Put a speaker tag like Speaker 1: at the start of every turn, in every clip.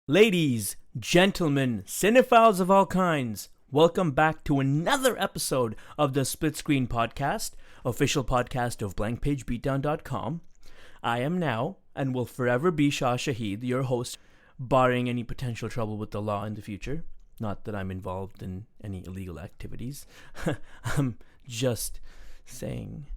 Speaker 1: Ladies, gentlemen, cinephiles of all kinds, welcome back to another episode of the Split Screen Podcast, official podcast of blankpagebeatdown.com. I am now, and will forever be Shah Shahid, your host, barring any potential trouble with the law in the future. Not that I'm involved in any illegal activities. I'm just saying.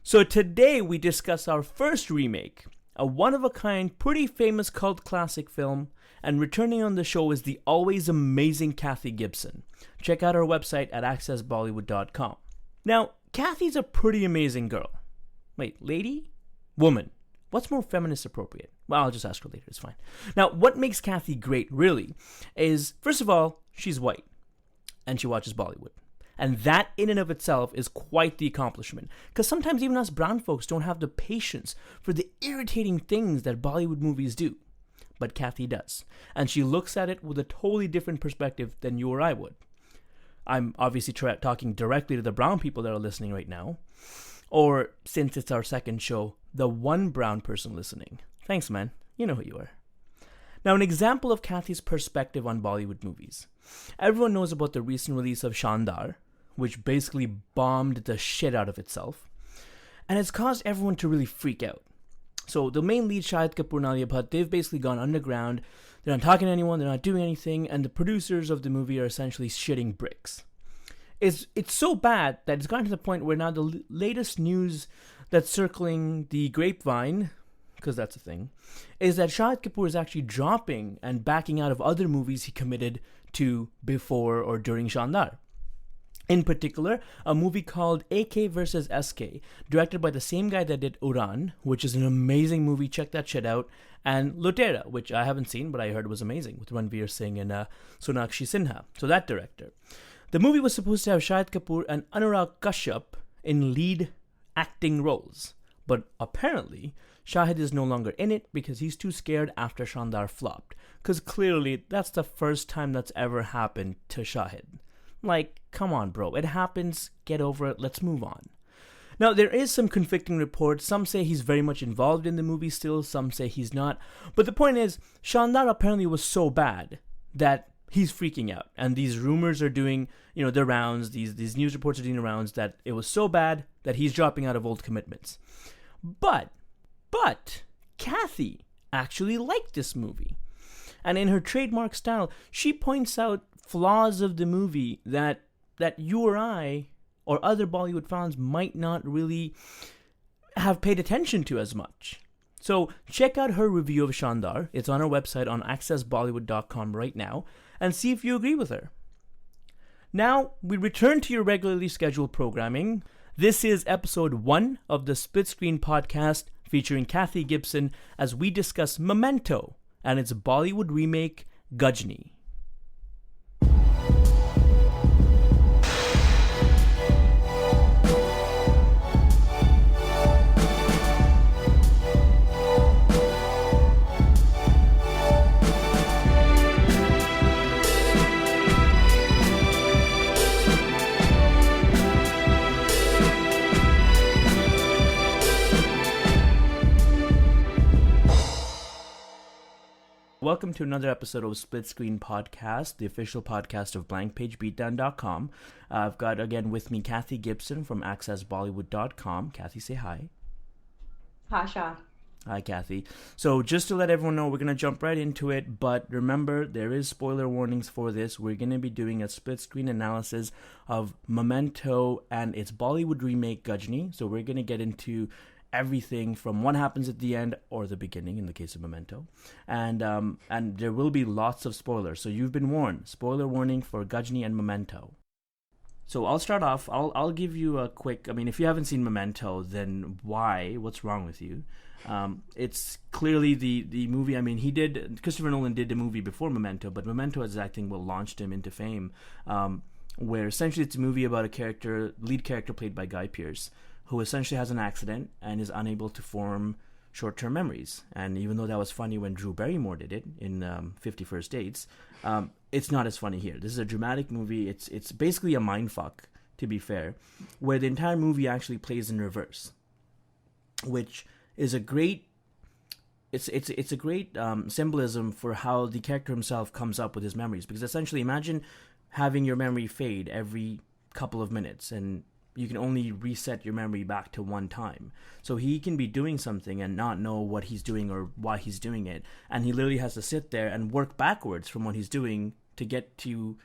Speaker 1: So today we discuss our first remake, a one-of-a-kind, pretty famous cult classic film, and returning on the show is the always amazing Kathy Gibson. Check out our website at accessbollywood.com. Now, Kathy's a pretty amazing girl. Wait, lady? Woman. What's more feminist appropriate? Well, I'll just ask her later, it's fine. Now, what makes Kathy great, really, is, first of all, she's white, and she watches Bollywood. And that in and of itself is quite the accomplishment. Because sometimes even us brown folks don't have the patience for the irritating things that Bollywood movies do. But Kathy does. And she looks at it with a totally different perspective than you or I would. I'm obviously talking directly to the brown people that are listening right now. Or, since it's our second show, the one brown person listening. Thanks, man. You know who you are. Now, an example of Kathy's perspective on Bollywood movies. Everyone knows about the recent release of Shandar, which basically bombed the shit out of itself, and it's caused everyone to really freak out. So the main lead, Shahid Kapoor and Alia Bhatt, they've basically gone underground. They're not talking to anyone, they're not doing anything, and the producers of the movie are essentially shitting bricks. It's so bad that it's gotten to the point where now the latest news that's circling the grapevine, because that's a thing, is that Shahid Kapoor is actually dropping and backing out of other movies he committed to before or during Shandar. In particular, a movie called AK vs. SK, directed by the same guy that did Uran, which is an amazing movie, check that shit out, and Lotera, which I haven't seen, but I heard was amazing, with Ranveer Singh and Sonakshi Sinha, so that director. The movie was supposed to have Shahid Kapoor and Anurag Kashyap in lead acting roles, but apparently, Shahid is no longer in it because he's too scared after Shandar flopped, because clearly that's the first time that's ever happened to Shahid. Like, come on, bro. It happens. Get over it. Let's move on. Now, there is some conflicting reports. Some say he's very much involved in the movie still. Some say he's not. But the point is, Shandar apparently was so bad that he's freaking out. And these rumors are doing, their rounds. These news reports are doing the rounds that it was so bad that he's dropping out of old commitments. But, Kathy actually liked this movie. And in her trademark style, she points out flaws of the movie that you or I or other Bollywood fans might not really have paid attention to as much. So check out her review of Shandar. It's on our website on accessbollywood.com right now, and see if you agree with her. Now, we return to your regularly scheduled programming. This is episode 1 of the Split Screen Podcast featuring Kathy Gibson as we discuss Memento and its Bollywood remake, Ghajini. Welcome to another episode of Split Screen Podcast, the official podcast of blankpagebeatdown.com. I've got again with me Kathy Gibson from accessbollywood.com. Kathy, say hi.
Speaker 2: Hi, Shah.
Speaker 1: Hi, Kathy. So just to let everyone know, we're going to jump right into it, but remember, there is spoiler warnings for this. We're going to be doing a split screen analysis of Memento and its Bollywood remake, Ghajini. So we're going to get into everything from what happens at the end or the beginning in the case of Memento, and there will be lots of spoilers, so you've been warned. Spoiler warning for Ghajini and Memento. So I'll start off. I'll give you a quick. I mean, if you haven't seen Memento, then why? What's wrong with you? It's clearly the movie. I mean, Christopher Nolan did the movie before Memento, but Memento is, I think, what launched him into fame. Where essentially it's a movie about a lead character played by Guy Pearce, who essentially has an accident and is unable to form short-term memories. And even though that was funny when Drew Barrymore did it in 50 First Dates, it's not as funny here. This is a dramatic movie. It's basically a mindfuck, to be fair, where the entire movie actually plays in reverse, which is a great it's a great symbolism for how the character himself comes up with his memories. Because essentially, imagine having your memory fade every couple of minutes, and you can only reset your memory back to one time. So he can be doing something and not know what he's doing or why he's doing it, and he literally has to sit there and work backwards from what he's doing to get to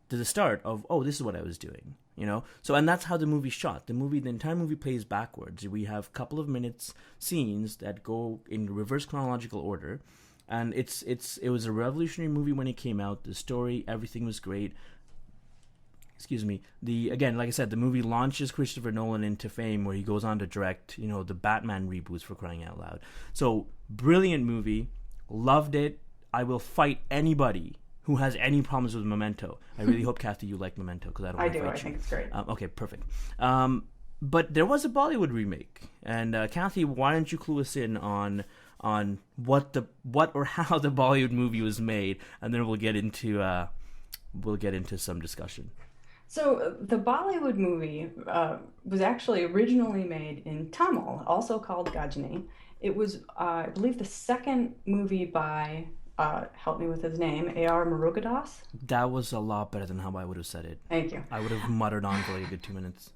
Speaker 1: the start of, oh, this is what I was doing, you know. So, and that's how the movie's shot. The entire movie plays backwards. We have a couple of minutes scenes that go in reverse chronological order, and it was a revolutionary movie when it came out. The story, everything was great. Excuse me. Again, like I said, the movie launches Christopher Nolan into fame, where he goes on to direct, you know, the Batman reboots, for crying out loud. So, brilliant movie. Loved it. I will fight anybody who has any problems with Memento. I really hope, Kathy, you like Memento, because I don't want to fight you.
Speaker 2: I think it's great.
Speaker 1: Okay, perfect. But there was a Bollywood remake, and Kathy, why don't you clue us in on what or how the Bollywood movie was made, and then we'll get into some discussion.
Speaker 2: So the Bollywood movie was actually originally made in Tamil, also called Ghajini. It was, I believe, the second movie by, help me with his name, A.R. Murugadoss.
Speaker 1: That was a lot better than how I would have said it.
Speaker 2: Thank you.
Speaker 1: I would have muttered on for like a good 2 minutes.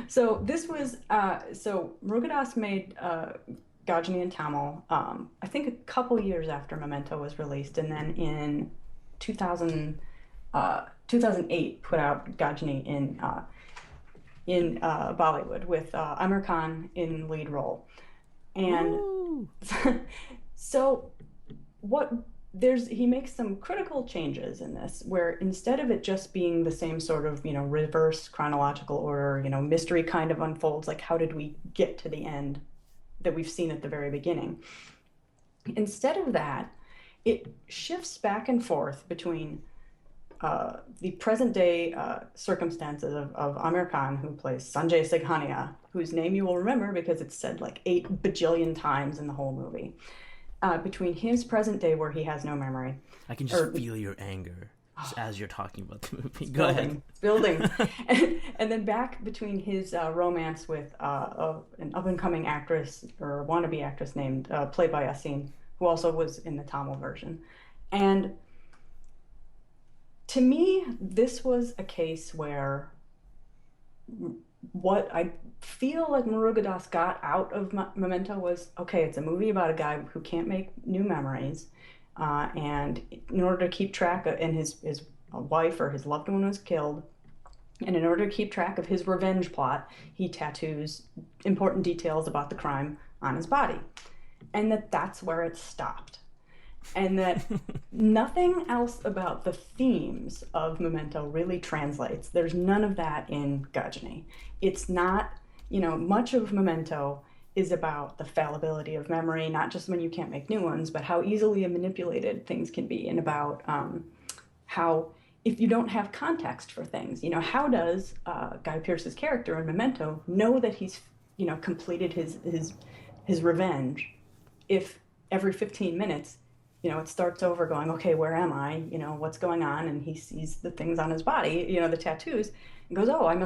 Speaker 2: So this was, Murugadoss made Ghajini in Tamil, I think a couple years after Memento was released, and then in 2008 put out Ghajini in Bollywood with Aamir Khan in lead role. And so he makes some critical changes in this, where instead of it just being the same sort of, you know, reverse chronological order, you know, mystery kind of unfolds, like how did we get to the end that we've seen at the very beginning? Instead of that, it shifts back and forth between the present day circumstances of Aamir Khan, who plays Sanjay Singhania, whose name you will remember because it's said like 8 bajillion times in the whole movie. Between his present day, where he has no memory.
Speaker 1: I can just feel your anger as you're talking about the movie.
Speaker 2: Go
Speaker 1: ahead.
Speaker 2: It's building. And then back between his romance with an up-and-coming actress, or wannabe actress, played by Yasin, who also was in the Tamil version. And to me, this was a case where what I feel like Murugadoss got out of Memento was, okay, it's a movie about a guy who can't make new memories, and in order to keep track of, and his wife or his loved one was killed, and in order to keep track of his revenge plot, he tattoos important details about the crime on his body, and that's where it stopped. And that nothing else about the themes of Memento really translates. There's none of that in Ghajini. It's not, you know, much of Memento is about the fallibility of memory, not just when you can't make new ones, but how easily manipulated things can be, and about how, if you don't have context for things, you know, how does Guy Pearce's character in Memento know that he's, you know, completed his revenge if every 15 minutes, you know, it starts over going, okay, where am I? You know, what's going on? And he sees the things on his body, you know, the tattoos, and goes, oh, I'm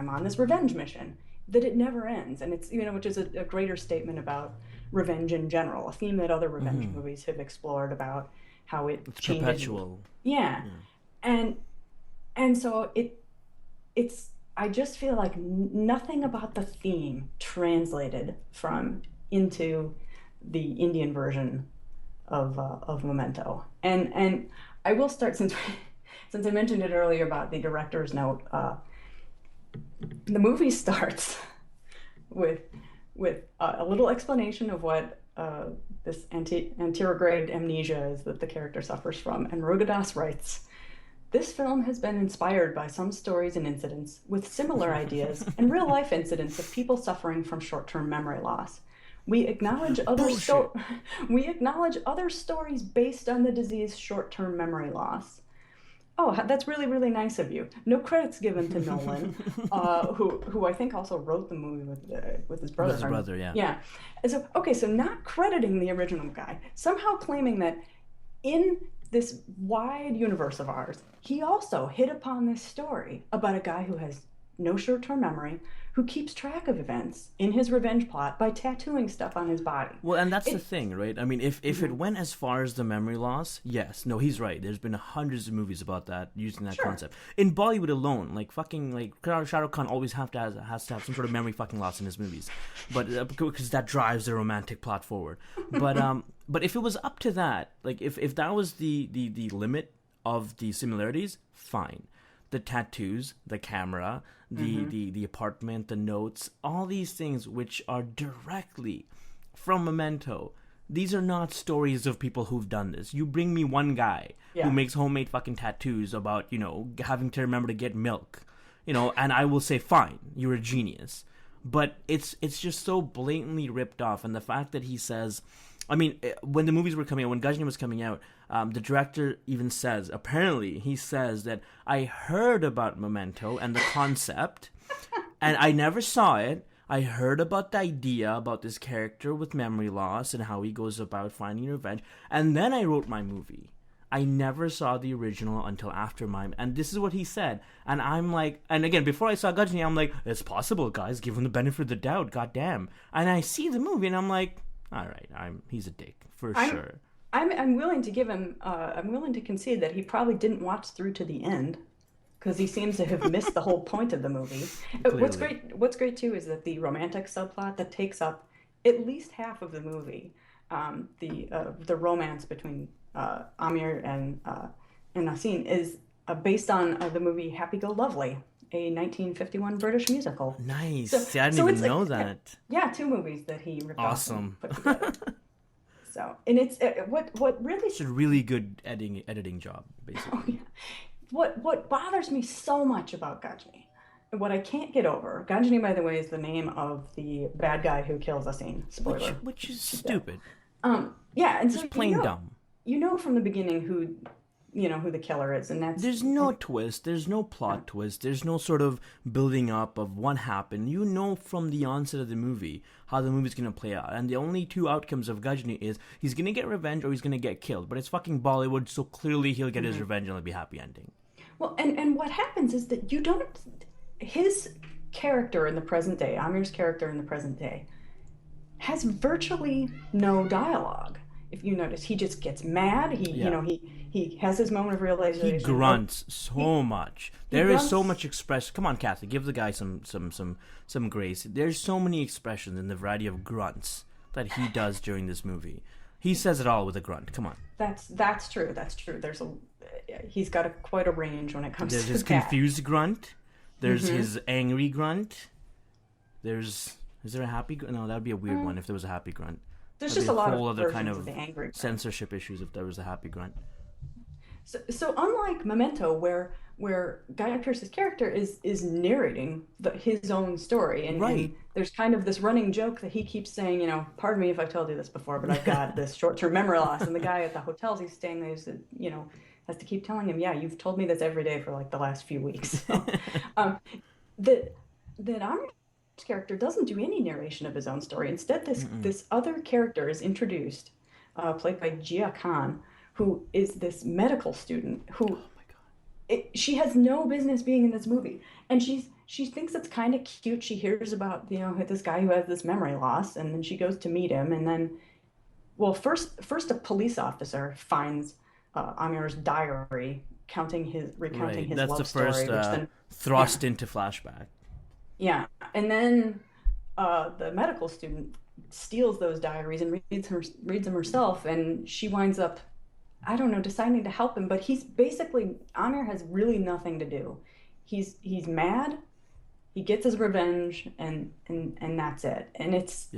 Speaker 2: on this revenge mission. That it never ends. And it's, you know, which is a greater statement about revenge in general, a theme that other revenge movies have explored, about how it's changes.
Speaker 1: Perpetual.
Speaker 2: Yeah. And so it's, I just feel like nothing about the theme translated into the Indian version of Memento. And I will start, since I mentioned it earlier about the director's note, the movie starts with a little explanation of what this anterograde amnesia is that the character suffers from, and Murugadoss writes, "This film has been inspired by some stories and incidents with similar ideas and real-life incidents of people suffering from short-term memory loss. We acknowledge other stories based on the disease short-term memory loss." Oh, that's really, really nice of you. No credits given to Nolan, who I think also wrote the movie with his brother.
Speaker 1: With his brother, yeah.
Speaker 2: Yeah. And so, okay, so not crediting the original guy, somehow claiming that in this wide universe of ours, he also hit upon this story about a guy who has no short-term memory, who keeps track of events in his revenge plot by tattooing stuff on his body.
Speaker 1: Well, and that's the thing, right? I mean, if
Speaker 2: Mm-hmm.
Speaker 1: it went as far as the memory loss, yes, no, he's right. There's been hundreds of movies about that using that
Speaker 2: Sure.
Speaker 1: concept. In Bollywood alone, like fucking like Shah Rukh Khan always has to have some sort of memory fucking loss in his movies, but because that drives the romantic plot forward. But if it was up to that, like if that was the limit of the similarities, fine. The tattoos, the camera, the apartment, the notes, all these things which are directly from Memento. These are not stories of people who've done this. You bring me one guy who makes homemade fucking tattoos about, having to remember to get milk, and I will say, fine, you're a genius. But it's just so blatantly ripped off, and the fact that he says, I mean, when the movies were coming out, when Ghajini was coming out, the director even says, apparently, he says that I heard about Memento and the concept, and I never saw it. I heard about the idea about this character with memory loss and how he goes about finding revenge, and then I wrote my movie. I never saw the original until after mine, and this is what he said. And I'm like, and again, before I saw Ghajini, I'm like, it's possible, guys. Give him the benefit of the doubt. Goddamn. And I see the movie, and I'm like, all right, he's a dick for sure.
Speaker 2: I'm willing to give him. I'm willing to concede that he probably didn't watch through to the end, because he seems to have missed the whole point of the movie. What's great too is that the romantic subplot that takes up at least half of the movie, the romance between Aamir and Nasim is based on the movie Happy Go Lucky, a 1951 British musical.
Speaker 1: Nice. See, I didn't even know that.
Speaker 2: Yeah, two movies that he ripped off
Speaker 1: Awesome.
Speaker 2: and put together. So, and it's what really
Speaker 1: It's a really good editing job, basically.
Speaker 2: Oh, yeah. What bothers me so much about Ghajini, what I can't get over, Ghajini, by the way, is the name of the bad guy who kills Asim. Spoiler.
Speaker 1: Which is stupid.
Speaker 2: Yeah, and
Speaker 1: Just
Speaker 2: so
Speaker 1: plain dumb.
Speaker 2: You know from the beginning who the killer is, and that's
Speaker 1: There's no twist. There's no plot twist. There's no sort of building up of what happened. You know from the onset of the movie how the movie's going to play out. And the only two outcomes of Ghajini is he's going to get revenge or he's going to get killed. But it's fucking Bollywood, so clearly he'll get his revenge and it'll be a happy ending.
Speaker 2: Well, and what happens is that his character in the present day, Amir's character in the present day, has virtually no dialogue. If you notice, he just gets mad. He has his moment of realization.
Speaker 1: He grunts so much. There is so much expression. Come on, Kathy, give the guy some grace. There's so many expressions in the variety of grunts that he does during this movie. He says it all with a grunt. Come on.
Speaker 2: That's true. He's got quite a range when it comes
Speaker 1: There's
Speaker 2: to
Speaker 1: his
Speaker 2: that.
Speaker 1: confused grunt. There's his angry grunt. Is there a happy grunt? No, that would be a weird one if there was a happy grunt.
Speaker 2: There's
Speaker 1: That'd
Speaker 2: just
Speaker 1: be
Speaker 2: a lot
Speaker 1: whole
Speaker 2: of
Speaker 1: other
Speaker 2: versions
Speaker 1: kind
Speaker 2: of
Speaker 1: of
Speaker 2: the angry grunt.
Speaker 1: censorship issues if there was a happy grunt.
Speaker 2: So unlike Memento, where Guy Pearce's character is narrating his own story, and there's kind of this running joke that he keeps saying, pardon me if I've told you this before, but I've got this short-term memory loss, and the guy at the hotels he's staying there, has to keep telling him, yeah, you've told me this every day for like the last few weeks. So, that Amir's character doesn't do any narration of his own story. Instead, this other character is introduced, played by Jia Khan, who is this medical student who she has no business being in this movie, and she thinks it's kind of cute. She hears about this guy who has this memory loss, and then she goes to meet him, and then first a police officer finds Amir's diary, recounting his
Speaker 1: That's
Speaker 2: love
Speaker 1: the
Speaker 2: story,
Speaker 1: first
Speaker 2: which then
Speaker 1: thrust into flashback.
Speaker 2: Yeah, and then the medical student steals those diaries and reads them herself, and she winds up, I don't know, deciding to help him. But he's basically, Aamir has really nothing to do. He's mad, he gets his revenge, and that's it. And it's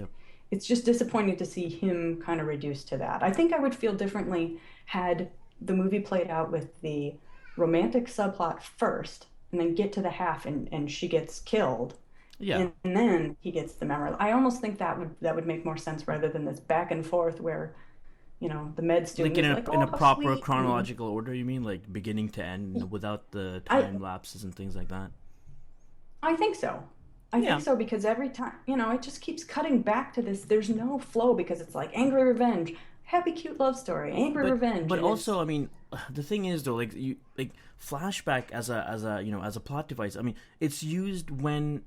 Speaker 2: just disappointing to see him kind of reduced to that. I think I would feel differently had the movie played out with the romantic subplot first, and then get to the half and she gets killed.
Speaker 1: Yeah.
Speaker 2: And then he gets the memory. I almost think that would make more sense rather than this back and forth where, the med student
Speaker 1: in a proper
Speaker 2: sweet.
Speaker 1: chronological order, you mean? Like beginning to end without the time lapses and things like that?
Speaker 2: I think so. I think so, because every time, it just keeps cutting back to this. There's no flow because it's like angry revenge, happy cute love story, angry revenge.
Speaker 1: But also, I mean, the thing is though, flashback as a plot device. I mean, it's used when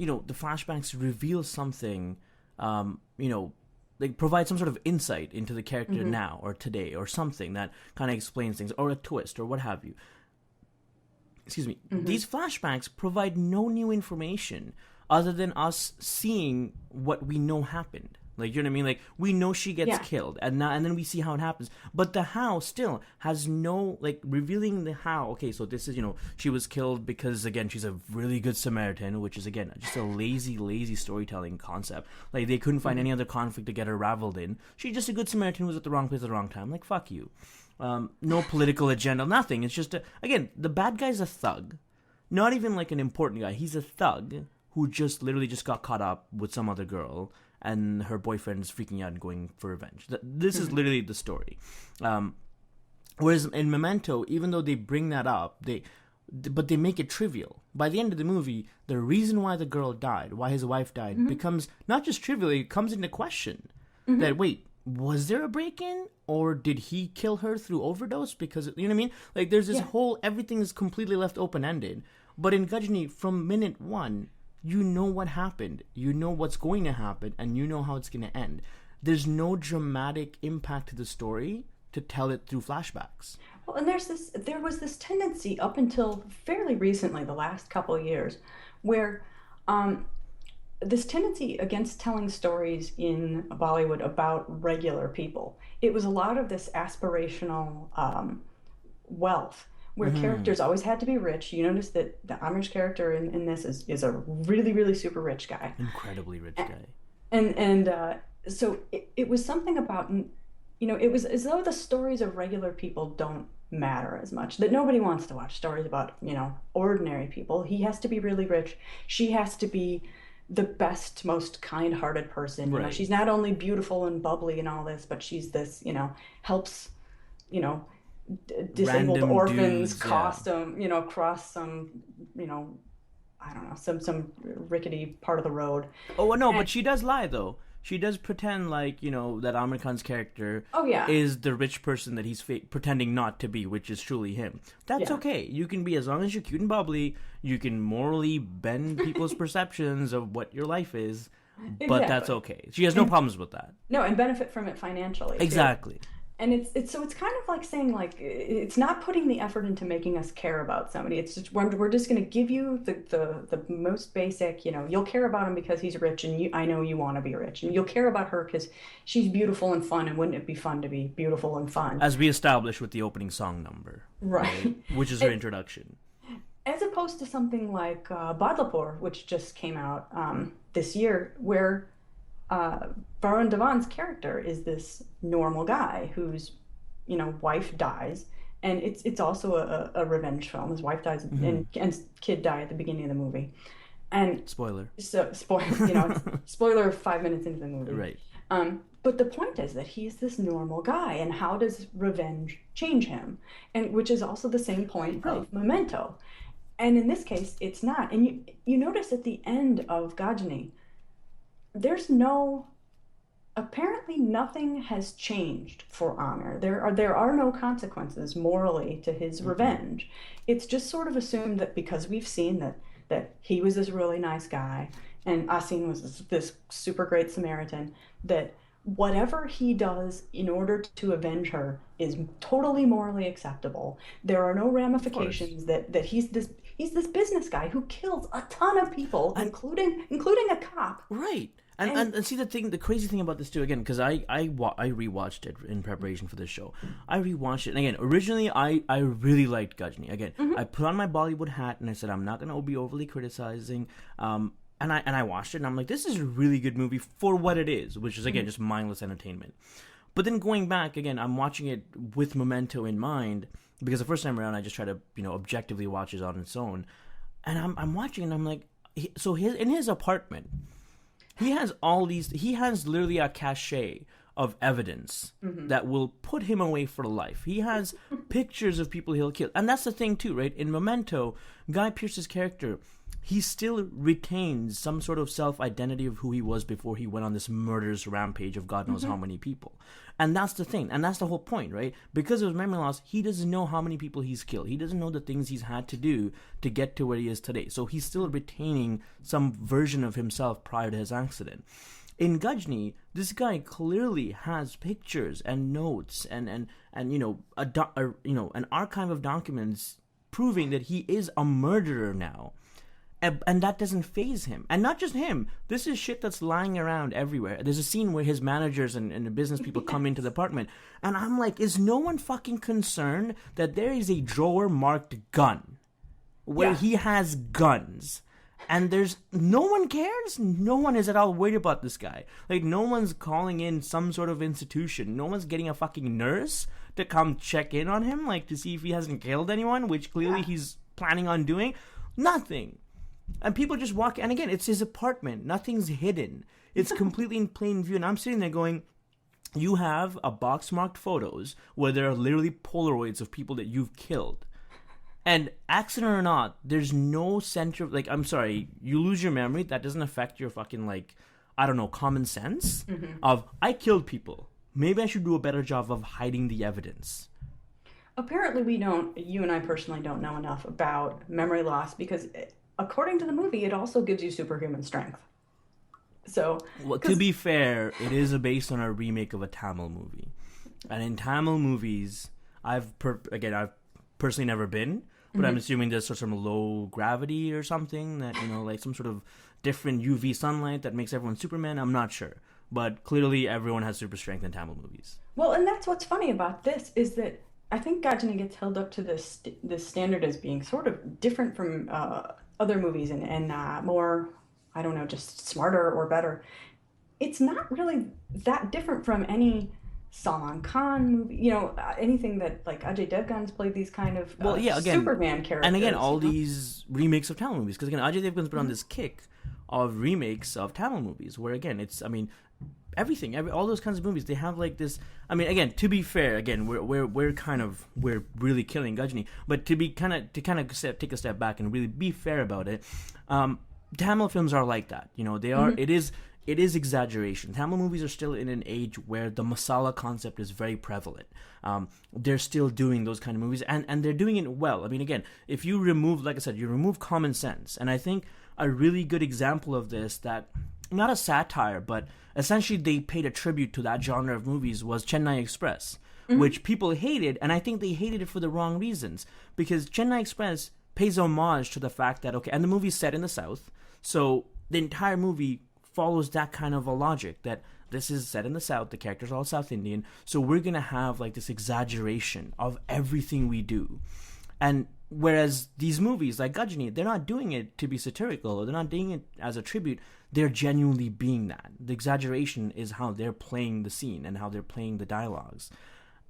Speaker 1: the flashbacks reveal something, they provide some sort of insight into the character now or today or something that kind of explains things, or a twist or what have you. Excuse me. These flashbacks provide no new information other than us seeing what we know happened. Like, you know what I mean? Like, we know she gets killed, and then we see how it happens. But the how still has no, like, revealing the how. Okay, so this is, she was killed because, again, she's a really good Samaritan, which is, again, just a lazy storytelling concept. Like, they couldn't find any other conflict to get her raveled in. She's just a good Samaritan who was at the wrong place at the wrong time. Like, fuck you. No political agenda, nothing. It's just, again, the bad guy's a thug. Not even, like, an important guy. He's a thug who just literally just got caught up with some other girl, and her boyfriend's freaking out and going for revenge. This is literally the story. Whereas in Memento, even though they bring that up, but they make it trivial. By the end of the movie, the reason why the girl died, why his wife died, becomes not just trivial, it comes into question. That, wait, was there a break-in? Or did he kill her through overdose? Because, you know what I mean? Like, there's this whole, everything is completely left open-ended. But in Ghajini, from minute one, you know what happened, you know what's going to happen, and you know how it's going to end. There's no dramatic impact to the story to tell it through flashbacks.
Speaker 2: Well, and there was this tendency up until fairly recently, the last couple of years, where this tendency against telling stories in Bollywood about regular people. It was a lot of this aspirational wealth, where characters always had to be rich. You notice that the Aamir's character in this is a really, really super rich guy.
Speaker 1: Incredibly rich guy.
Speaker 2: And so it was something about, it was as though the stories of regular people don't matter as much. That nobody wants to watch stories about, ordinary people. He has to be really rich. She has to be the best, most kind-hearted person.
Speaker 1: Right.
Speaker 2: She's not only beautiful and bubbly and all this, but she's this, helps, disabled
Speaker 1: Random
Speaker 2: orphans
Speaker 1: dudes,
Speaker 2: cross some I don't know, some rickety part of the road.
Speaker 1: Oh no, but she does lie though. She does pretend like that Aamir Khan's character is the rich person that he's pretending not to be, which is truly him. That's okay. You can be, as long as you're cute and bubbly, you can morally bend people's perceptions of what your life is. But that's okay. She has no problems with that.
Speaker 2: No, and benefit from it financially.
Speaker 1: Exactly.
Speaker 2: Too. And it's kind of like saying, like, it's not putting the effort into making us care about somebody. It's just, we're just going to give you the most basic, you'll care about him because he's rich, and I know you want to be rich, and you'll care about her because she's beautiful and fun, and wouldn't it be fun to be beautiful and fun?
Speaker 1: As we established with the opening song number.
Speaker 2: Right.
Speaker 1: Which is her introduction.
Speaker 2: As opposed to something like Badlapur, which just came out this year, where Varun Dhawan's character is this normal guy whose, wife dies, and it's also a revenge film. His wife dies, and kid die at the beginning of the movie, and
Speaker 1: spoiler.
Speaker 2: So spoiler 5 minutes into the movie,
Speaker 1: right?
Speaker 2: But the point is that he's this normal guy, and how does revenge change him? And which is also the same point of Memento, and in this case, it's not. And you notice at the end of Ghajini, apparently nothing has changed for Aamir. There are no consequences morally to his revenge. It's just sort of assumed that because we've seen that he was this really nice guy and Asin was this super great Samaritan, that whatever he does in order to avenge her is totally morally acceptable. There are no ramifications that he's this business guy who kills a ton of people, including a cop.
Speaker 1: Right. And see the crazy thing about this too, again, because I rewatched it in preparation for this show. I rewatched it, and again, originally I really liked Ghajini. Again, I put on my Bollywood hat and I said I'm not going to be overly criticizing. And I watched it and I'm like, this is a really good movie for what it is, which is again just mindless entertainment. But then going back again, I'm watching it with Memento in mind, because the first time around I just try to objectively watch it on its own, and I'm watching and I'm like, in his apartment. He has literally a cachet of evidence that will put him away for life. He has pictures of people he'll kill. And that's the thing too, right? In Memento, Guy Pearce's character he still retains some sort of self-identity of who he was before he went on this murderous rampage of God knows how many people. And that's the thing. And that's the whole point, right? Because of his memory loss, he doesn't know how many people he's killed. He doesn't know the things he's had to do to get to where he is today. So he's still retaining some version of himself prior to his accident. In Ghajini, this guy clearly has pictures and notes and you know, an archive of documents proving that he is a murderer now. And that doesn't faze him. And not just him. This is shit that's lying around everywhere. There's a scene where his managers and the business people come into the apartment. And I'm like, is no one fucking concerned that there is a drawer marked gun? Where he has guns. And there's... No one cares? No one is at all worried about this guy. Like, no one's calling in some sort of institution. No one's getting a fucking nurse to come check in on him, like, to see if he hasn't killed anyone, which clearly he's planning on doing. Nothing. And people just walk, and again, it's his apartment. Nothing's hidden. It's completely in plain view. And I'm sitting there going, you have a box marked photos where there are literally Polaroids of people that you've killed. And accident or not, there's no center, like, I'm sorry, you lose your memory, that doesn't affect your fucking, like, I don't know, common sense of, I killed people. Maybe I should do a better job of hiding the evidence.
Speaker 2: Apparently you and I personally don't know enough about memory loss because... according to the movie, it also gives you superhuman strength. So,
Speaker 1: well, to be fair, it is based on a remake of a Tamil movie, and in Tamil movies, I've personally never been, but I'm assuming there's sort of low gravity or something that, you know, like some sort of different UV sunlight that makes everyone Superman. I'm not sure, but clearly everyone has super strength in Tamil movies.
Speaker 2: Well, and that's what's funny about this is that I think Ghajini gets held up to this standard as being sort of different from other movies and more, I don't know, just smarter or better. It's not really that different from any Salman Khan movie, you know, anything that like Ajay Devgan's played these kind of Superman characters.
Speaker 1: And again, all these remakes of Tamil movies, because again, Ajay Devgan's been on this kick of remakes of Tamil movies, where again, it's, I mean, all those kinds of movies, they have like this. I mean, again, to be fair, again, we're really killing Ghajini, but to take a step back and really be fair about it, Tamil films are like that. You know, they are. It is exaggeration. Tamil movies are still in an age where the masala concept is very prevalent. They're still doing those kind of movies, and they're doing it well. I mean, again, if you remove, like I said, you remove common sense, and I think a really good example of this that. Not a satire, but essentially they paid a tribute to that genre of movies was Chennai Express, which people hated, and I think they hated it for the wrong reasons. Because Chennai Express pays homage to the fact that, okay, and the movie's set in the South, so the entire movie follows that kind of a logic, that this is set in the South, the characters are all South Indian, so we're going to have like this exaggeration of everything we do. And whereas these movies like Ghajini, they're not doing it to be satirical, or they're not doing it as a tribute, they're genuinely being that. The exaggeration is how they're playing the scene and how they're playing the dialogues.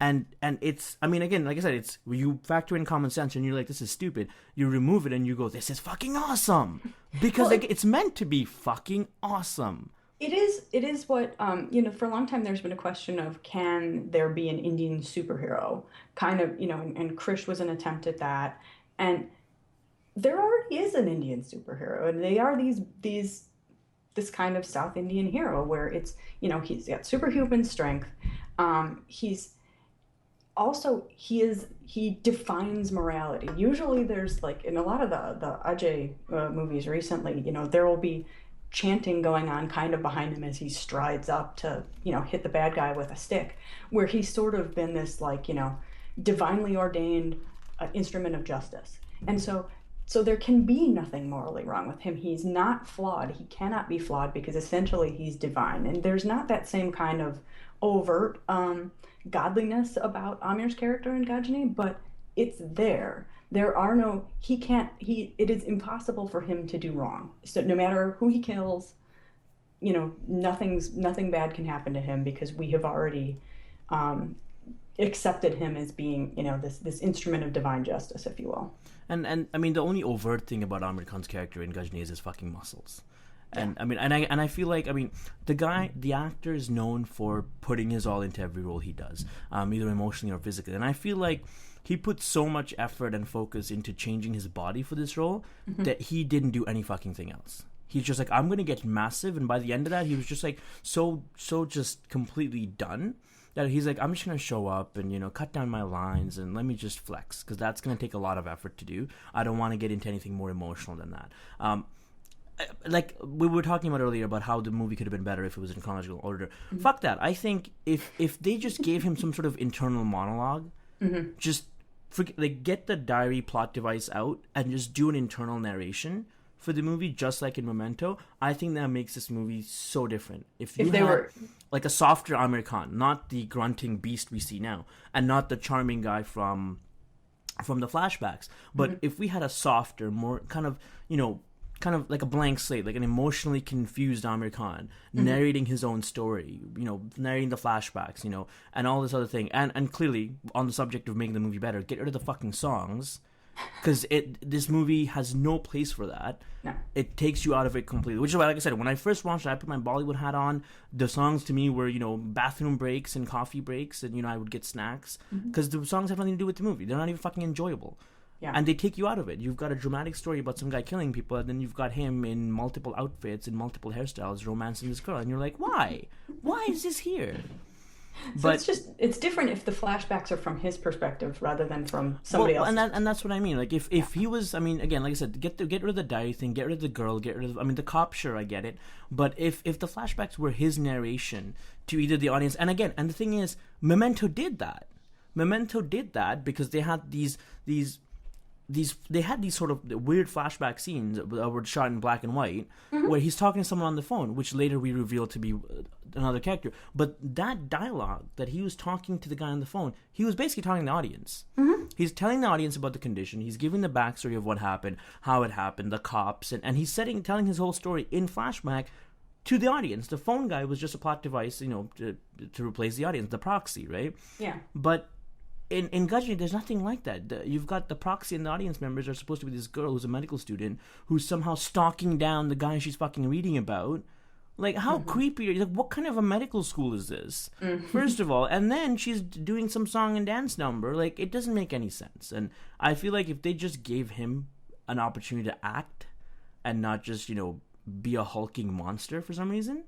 Speaker 1: And it's, I mean, again, like I said, it's, you factor in common sense and you're like, this is stupid. You remove it and you go, this is fucking awesome. Because like, it's meant to be fucking awesome.
Speaker 2: It is what, you know, for a long time there's been a question of, can there be an Indian superhero? Kind of, you know, and Krish was an attempt at that. And there already is an Indian superhero. And they are this kind of South Indian hero where it's, you know, he's got superhuman strength. He defines morality. Usually there's like, in a lot of the Ajay movies recently, you know, there will be chanting going on kind of behind him as he strides up to, you know, hit the bad guy with a stick, where he's sort of been this like, you know, divinely ordained instrument of justice. And so there can be nothing morally wrong with him. He's not flawed. He cannot be flawed because essentially he's divine. And there's not that same kind of overt godliness about Aamir's character in Ghajini, but it's there. There are no, it is impossible for him to do wrong. So no matter who he kills, you know, nothing bad can happen to him because we have already accepted him as being, you know, this instrument of divine justice, if you will.
Speaker 1: And I mean, the only overt thing about Aamir Khan's character in Ghajini is his fucking muscles. And I feel like, the actor is known for putting his all into every role he does, either emotionally or physically. And I feel like he put so much effort and focus into changing his body for this role that he didn't do any fucking thing else. He's just like, I'm gonna get massive, and by the end of that, he was just like so just completely done that he's like, I'm just gonna show up and cut down my lines and let me just flex, because that's gonna take a lot of effort to do. I don't want to get into anything more emotional than that. Like we were talking about earlier about how the movie could have been better if it was in chronological order. Fuck that. I think if they just gave him some sort of internal monologue, just get the diary plot device out and just do an internal narration for the movie, just like in Memento, I think that makes this movie so different. If they were like a softer Aamir Khan, not the grunting beast we see now, and not the charming guy from the flashbacks, but if we had a softer, more kind of like a blank slate, like an emotionally confused Aamir Khan narrating his own story, narrating the flashbacks, and all this other thing. And clearly, on the subject of making the movie better, get rid of the fucking songs, because this movie has no place for that.
Speaker 2: No.
Speaker 1: It takes you out of it completely. Which is why, like I said, when I first watched it, I put my Bollywood hat on. The songs to me were, bathroom breaks and coffee breaks, and, I would get snacks, because the songs have nothing to do with the movie. They're not even fucking enjoyable. Yeah. And they take you out of it. You've got a dramatic story about some guy killing people, and then you've got him in multiple outfits and multiple hairstyles romancing this girl, and you're like, why? Why is this here?
Speaker 2: So but it's different if the flashbacks are from his perspective rather than from somebody else.
Speaker 1: And that's what I mean. Like if he was, again, like I said, get rid of the diary thing, get rid of the girl, get rid of, the cop, sure, I get it. But if the flashbacks were his narration to either the audience, and the thing is, Memento did that. Memento did that because they had these sort of weird flashback scenes that were shot in black and white, where he's talking to someone on the phone, which later we revealed to be another character. But that dialogue that he was talking to the guy on the phone, he was basically talking to the audience. He's telling the audience about the condition. He's giving the backstory of what happened, how it happened, the cops, and he's telling his whole story in flashback to the audience. The phone guy was just a plot device, to replace the audience, the proxy, right?
Speaker 2: Yeah.
Speaker 1: But in Ghajini, there's nothing like that. You've got the proxy and the audience members are supposed to be this girl who's a medical student who's somehow stalking down the guy she's fucking reading about. Like, how creepy are you? Like, what kind of a medical school is this? First of all, and then she's doing some song and dance number. Like, it doesn't make any sense. And I feel like if they just gave him an opportunity to act and not just, be a hulking monster for some reason,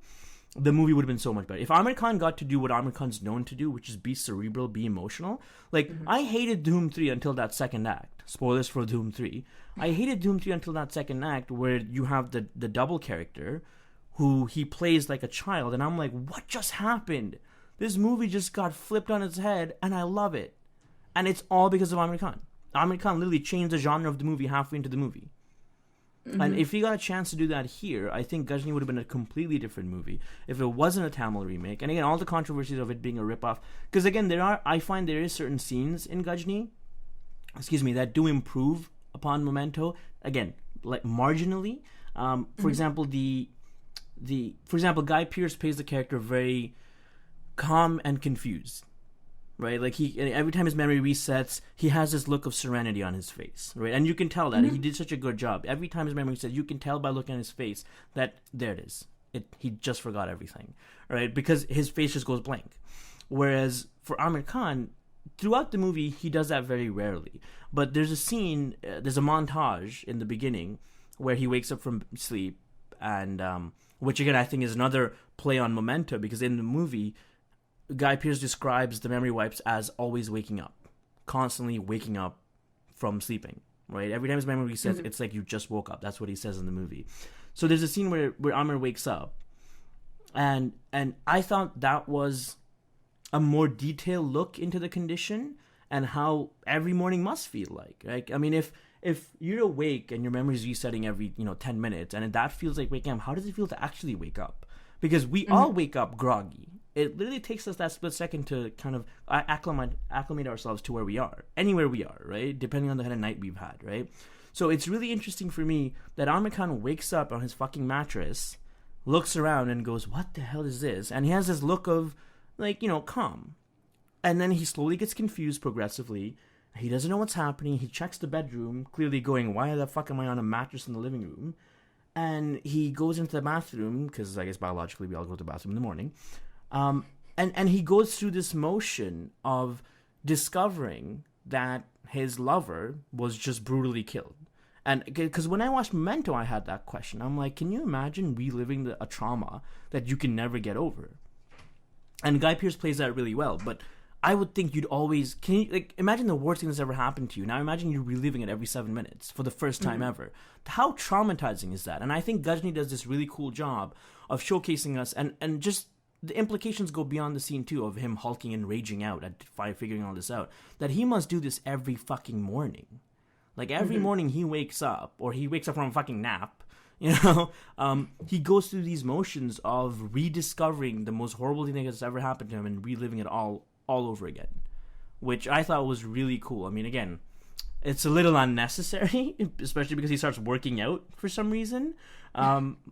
Speaker 1: the movie would have been so much better. If Aamir Khan got to do what Aamir Khan's known to do, which is be cerebral, be emotional. Like, I hated Doom 3 until that second act. Spoilers for Doom 3. I hated Doom 3 until that second act where you have the double character who he plays like a child. And I'm like, what just happened? This movie just got flipped on its head, and I love it. And it's all because of Aamir Khan. Aamir Khan literally changed the genre of the movie halfway into the movie. And if he got a chance to do that here, I think Ghajini would have been a completely different movie if it wasn't a Tamil remake. And again, all the controversies of it being a ripoff, because again, I find there is certain scenes in Ghajini, that do improve upon Memento. Again, like marginally. For example, Guy Pearce plays the character very calm and confused. Right, like every time his memory resets, he has this look of serenity on his face, right? And you can tell that he did such a good job. Every time his memory resets, you can tell by looking at his face that there it is. He just forgot everything, right? Because his face just goes blank. Whereas for Aamir Khan, throughout the movie, he does that very rarely. But there's a scene, there's a montage in the beginning where he wakes up from sleep, and which again I think is another play on Memento, because in the movie, Guy Pearce describes the memory wipes as always waking up, constantly waking up from sleeping, right? Every time his memory resets, it's like you just woke up. That's what he says in the movie. So there's a scene where Aamir wakes up, and I thought that was a more detailed look into the condition and how every morning must feel like. Right? I mean, if you're awake and your memory is resetting every 10 minutes, and that feels like waking up, how does it feel to actually wake up? Because we all wake up groggy. It literally takes us that split second to kind of acclimate ourselves to where we are, anywhere we are, right? Depending on the kind of night we've had, right? So it's really interesting for me that Aamir Khan wakes up on his fucking mattress, looks around and goes, what the hell is this? And he has this look of, calm. And then he slowly gets confused progressively. He doesn't know what's happening. He checks the bedroom, clearly going, why the fuck am I on a mattress in the living room? and he goes into the bathroom, because I guess biologically we all go to the bathroom in the morning, and he goes through this motion of discovering that his lover was just brutally killed. And because when I watched Memento, I had that question. I'm like, can you imagine reliving a trauma that you can never get over? And Guy Pearce plays that really well. But I would think you'd always... Can you, like, imagine the worst thing that's ever happened to you. Now imagine you're reliving it every 7 minutes for the first time ever. How traumatizing is that? And I think Ghajini does this really cool job of showcasing us, and just the implications go beyond the scene too, of him hulking and raging out at figuring all this out. That he must do this every fucking morning. Like, every morning he wakes up, or he wakes up from a fucking nap, you know, he goes through these motions of rediscovering the most horrible thing that's ever happened to him and reliving it all over again, which I thought was really cool. I mean, again, it's a little unnecessary, especially because he starts working out for some reason,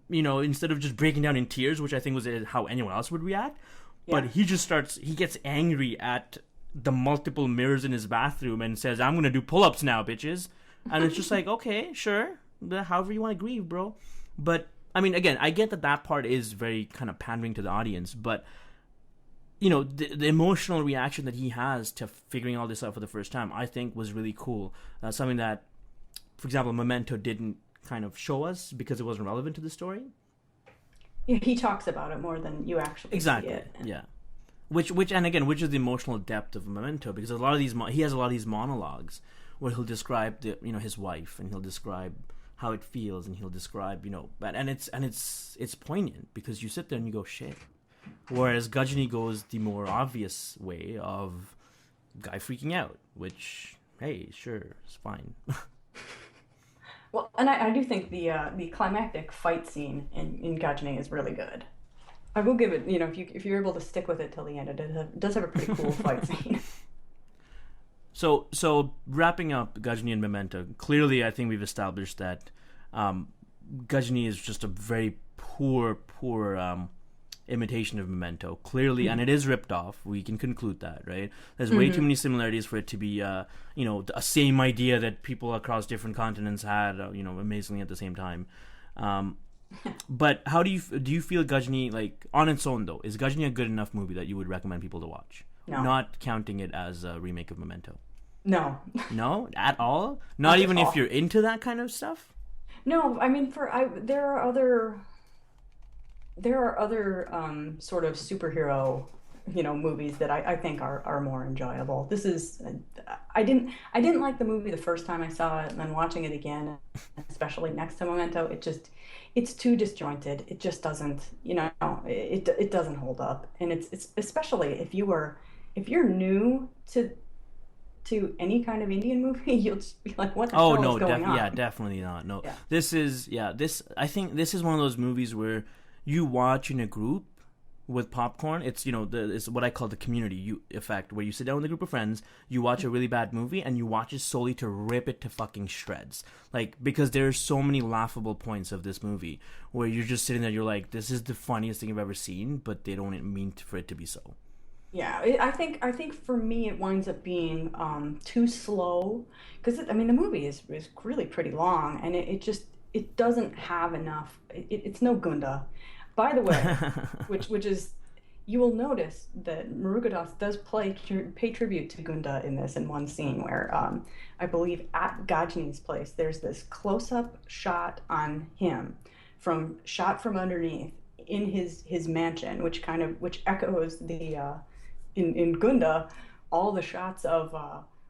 Speaker 1: you know, instead of just breaking down in tears, which I think was how anyone else would react. Yeah. But he gets angry at the multiple mirrors in his bathroom and says, I'm gonna do pull-ups now, bitches. And it's just like, okay, sure, however you want to grieve, bro. But I mean, again, I get that part is very kind of pandering to the audience, but you know, the emotional reaction that he has to figuring all this out for the first time, I think was really cool. Something that, for example, Memento didn't kind of show us because it wasn't relevant to the story.
Speaker 2: He talks about it more than you actually see it.
Speaker 1: Yeah. Which is the emotional depth of Memento, because he has a lot of these monologues where he'll describe his wife, and he'll describe how it feels, and he'll describe, you know, and it's poignant because you sit there and you go, shit. Whereas Ghajini goes the more obvious way of guy freaking out, which, hey, sure, it's fine.
Speaker 2: Well, and I do think the climactic fight scene in Ghajini is really good. I will give it, you know, if you're able to stick with it till the end, it does have a pretty cool fight scene.
Speaker 1: So wrapping up Ghajini and Memento, clearly I think we've established that Ghajini is just a very poor imitation of Memento, clearly, and it is ripped off. We can conclude that, right? There's way too many similarities for it to be, a same idea that people across different continents had, amazingly at the same time. But how do you feel Ghajini, like, on its own though? Is Ghajini a good enough movie that you would recommend people to watch?
Speaker 2: No.
Speaker 1: Not counting it as a remake of Memento.
Speaker 2: No.
Speaker 1: No? At all? Not even if you're into that kind of stuff?
Speaker 2: No, I mean, there are other sort of superhero, movies that I think are more enjoyable. This is I didn't like the movie the first time I saw it, and then watching it again, especially next to Memento, it's too disjointed. It just doesn't, it doesn't hold up. And it's especially if you're new to any kind of Indian movie, you'll just be like, what the hell is going on?
Speaker 1: Yeah, definitely not. No.
Speaker 2: Yeah.
Speaker 1: I think this is one of those movies where you watch in a group with popcorn. It's it's what I call the community effect, where you sit down with a group of friends, you watch a really bad movie, and you watch it solely to rip it to fucking shreds. Like, because there's so many laughable points of this movie where you're just sitting there, you're like, this is the funniest thing I've ever seen, but they don't mean for it to be so.
Speaker 2: Yeah, I think for me it winds up being too slow, because the movie is really pretty long, and it doesn't have enough. It's no Gunda. By the way, which is, you will notice that Murugadoss does pay tribute to Gunda in one scene where I believe at Ghajini's place there's this close-up shot on him shot from underneath in his mansion, which echoes the in Gunda all the shots of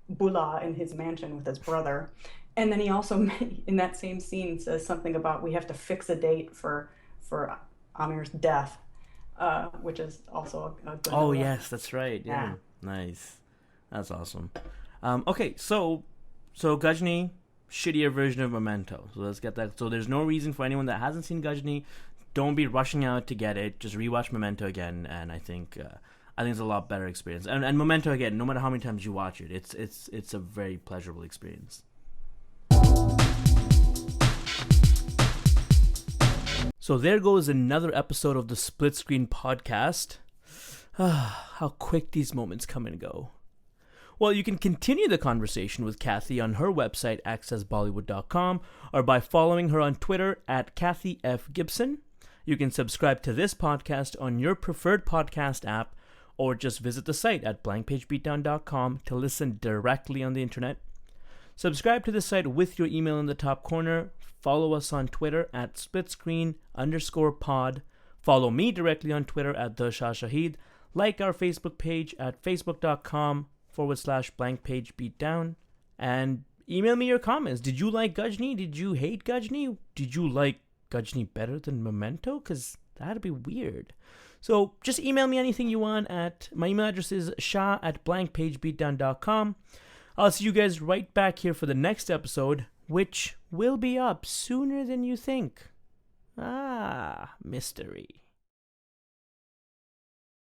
Speaker 2: Bula in his mansion with his brother. And then he also, in that same scene, says something about we have to fix a date for Aamir's death, which is also a good.
Speaker 1: Oh, yes, that's right. Yeah. Nice. That's awesome. Okay, so Ghajini, shittier version of Memento. So let's get that. So there's no reason for anyone that hasn't seen Ghajini, don't be rushing out to get it. Just rewatch Memento again, and I think it's a lot better experience. And Memento, again, no matter how many times you watch it, it's a very pleasurable experience. So there goes another episode of the Split Screen Podcast. How quick these moments come and go. Well, you can continue the conversation with Kathy on her website, accessbollywood.com, or by following her on Twitter at Kathy F. Gibson. You can subscribe to this podcast on your preferred podcast app, or just visit the site at blankpagebeatdown.com to listen directly on the internet. Subscribe to the site with your email in the top corner. Follow us on Twitter at splitscreen_pod. Follow me directly on Twitter at the Shah Shahid. Like our Facebook page at facebook.com/blankpagebeatdown. And email me your comments. Did you like Ghajini? Did you hate Ghajini? Did you like Ghajini better than Memento? Because that'd be weird. So just email me anything you want at, my email address is shah@blankpagebeatdown.com. I'll see you guys right back here for the next episode, which will be up sooner than you think. Mystery.